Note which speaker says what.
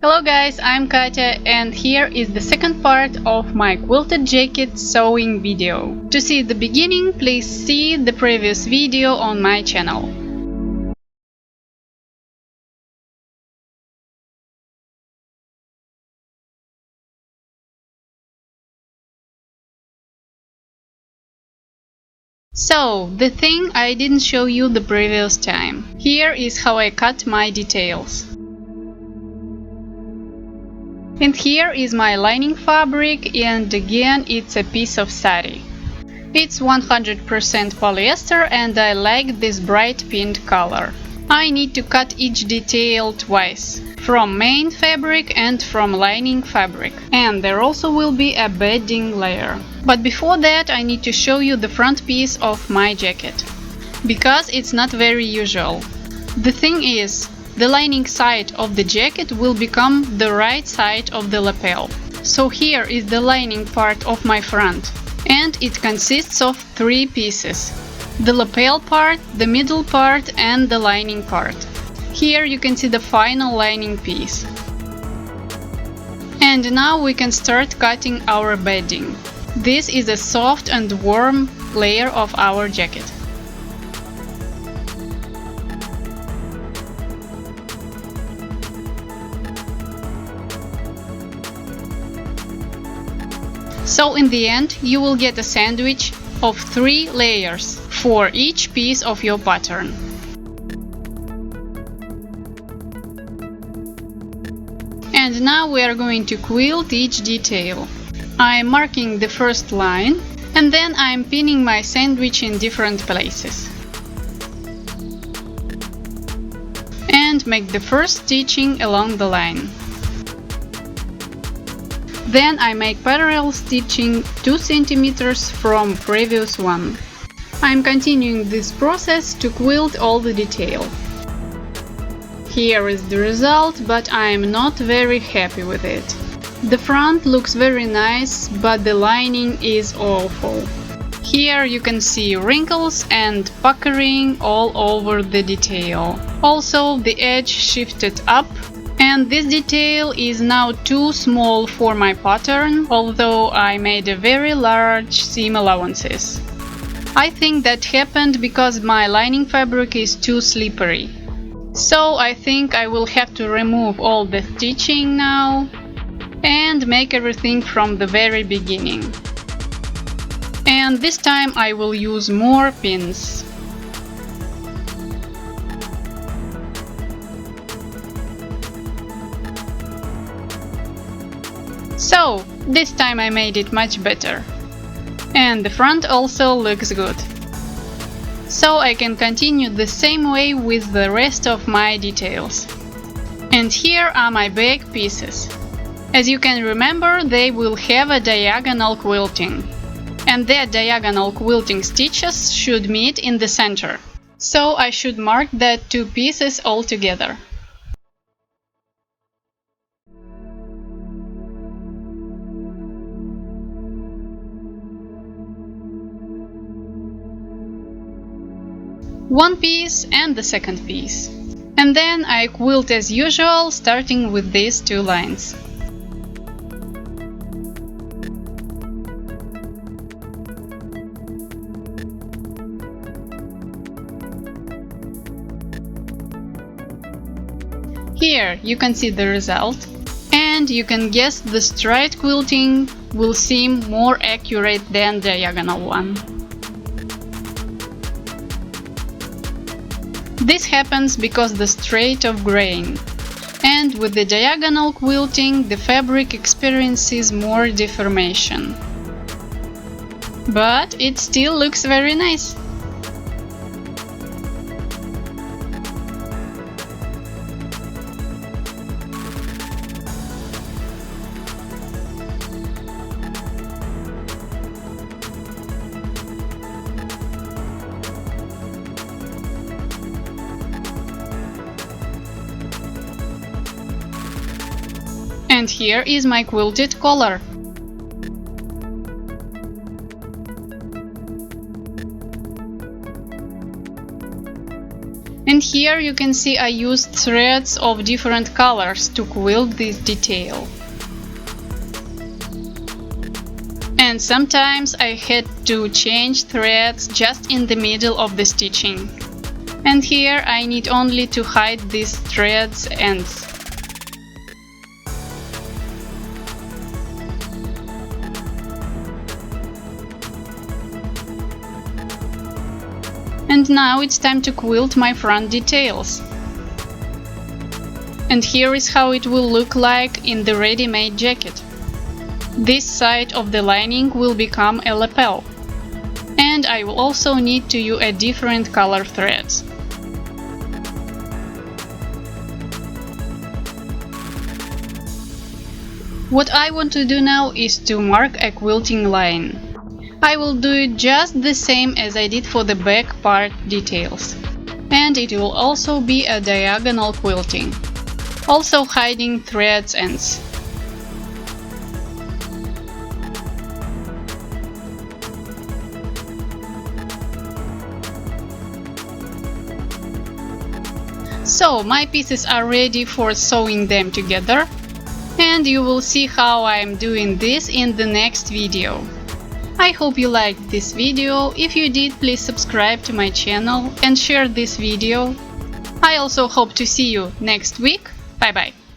Speaker 1: Hello guys, I'm Katya and here is the second part of my quilted jacket sewing video. To see the beginning, please see the previous video on my channel. So, the thing I didn't show you the previous time. Here is how I cut my details. And here is my lining fabric, and again it's a piece of sari. It's 100% polyester and I like this bright pink color. I need to cut each detail twice, from main fabric and from lining fabric. And there also will be a bedding layer. But before that I need to show you the front piece of my jacket, because it's not very usual. The thing is, the lining side of the jacket will become the right side of the lapel. So here is the lining part of my front, and it consists of three pieces: the lapel part, the middle part and the lining part. Here you can see the final lining piece. And now we can start cutting our bedding. This is a soft and warm layer of our jacket. So in the end, you will get a sandwich of 3 layers for each piece of your pattern. And now we are going to quilt each detail. I'm marking the first line and then I'm pinning my sandwich in different places. And make the first stitching along the line. Then I make parallel stitching 2 cm from previous one. I'm continuing this process to quilt all the detail. Here is the result, but I'm not very happy with it. The front looks very nice, but the lining is awful. Here you can see wrinkles and puckering all over the detail. Also, the edge shifted up. And this detail is now too small for my pattern, although I made a very large seam allowances. I think that happened because my lining fabric is too slippery. So I think I will have to remove all the stitching now and make everything from the very beginning. And this time I will use more pins. So, this time I made it much better. And the front also looks good. So I can continue the same way with the rest of my details. And here are my back pieces. As you can remember, they will have a diagonal quilting. And their diagonal quilting stitches should meet in the center. So I should mark that 2 pieces all together. One piece and the second piece. And then I quilt as usual, starting with these 2 lines. Here you can see the result, and you can guess the straight quilting will seem more accurate than the diagonal one. This happens because the straight of grain, and with the diagonal quilting the fabric experiences more deformation. But it still looks very nice. And here is my quilted collar. And And here you can see I used threads of different colors to quilt this detail. And sometimes I had to change threads just in the middle of the stitching. And here I need only to hide these threads ends. And now it's time to quilt my front details. And here is how it will look like in the ready-made jacket. This side of the lining will become a lapel. And I will also need to use a different color threads. What I want to do now is to mark a quilting line. I will do it just the same as I did for the back part details. And it will also be a diagonal quilting, also hiding threads ends. So my pieces are ready for sewing them together, and you will see how I am doing this in the next video. I hope you liked this video. If you did, please subscribe to my channel and share this video. I also hope to see you next week. Bye bye.